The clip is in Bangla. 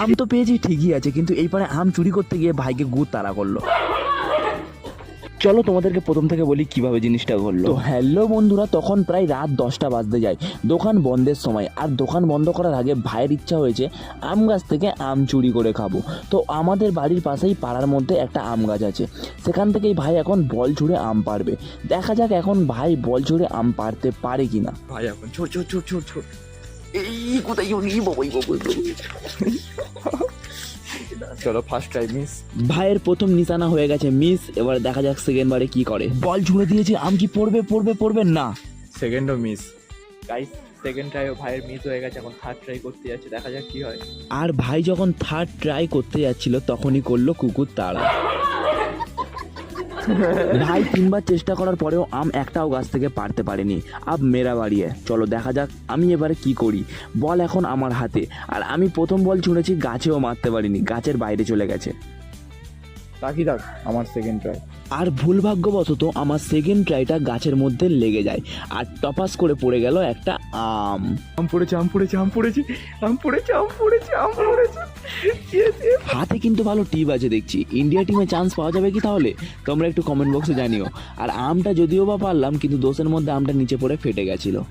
আম তো পেয়েছি ঠিকই আছে, কিন্তু এই পারে আম চুরি করতে গিয়ে ভাইকে গুড় তাড়া করলো। চলো তোমাদেরকে প্রথম থেকে বলি কিভাবে জিনিসটা ঘটলো। তো হ্যালো বন্ধুরা, তখন প্রায় রাত 10টা বাজতে যায়, দোকান বন্ধের সময়। আর দোকান বন্ধ করার আগে ভাইয়ের ইচ্ছা হয়েছে আম গাছ থেকে আম চুরি করে খাবো। তো আমাদের বাড়ির পাশেই পাড়ার মধ্যে একটা আম গাছ আছে, সেখান থেকেই ভাই এখন বল ছুঁড়ে আম পাড়বে। দেখা যাক এখন ভাই বল ছুঁড়ে আম পাড়তে পারে কিনা। ভাই এখন ছোট ছোট ছোট ছোট ছোট এই কোথায় চলো ফার্স্ট টাইম মিস। ভাইয়ের প্রথম নিশানা হয়ে গেছে মিস। এবার দেখা যাক সেকেন্ড বারে কি করে। বল ছুঁড়ে দিয়েছে, আম কি পড়বে না। সেকেন্ডও মিস। গাইস সেকেন্ড ট্রাই ভাইয়ের মিস হয়ে গেছে, এখন থার্ড ট্রাই করতে যাচ্ছে, দেখা যাক কি হয়। আর ভাই যখন থার্ড ট্রাই করতে যাচ্ছিল তখনই করলো কুকুর তাড়া। ভাই 3বার চেষ্টা করার পরেও আম একটাও গাছ থেকে পারতে পারেনি। আব মেরা বাড়িয়ে চলো দেখা যাক আমি এবারে কি করি। বল এখন আমার হাতে, আর আমি প্রথম বল ছুঁড়েছি, গাছেও মারতে পারিনি, গাছের বাইরে চলে গেছে। তাকিয়ে থাক আমার সেকেন্ড ট্রাই। আর ভুলভাগ্যবশত আমার সেকেন্ড ট্রাইটা গাছের মধ্যে লেগে যায়, আর টপাস করে পড়ে গেল একটা আম। হাতে কিন্তু ভালো টিপ আছে দেখছি, ইন্ডিয়া টিমে চান্স পাওয়া যাবে কি তাহলে? তোমরা একটু কমেন্ট বক্সে জানিও। আর আমটা যদিও বা পারলাম, কিন্তু দোষের মধ্যে আমটা নিচে পড়ে ফেটে গেছিলো।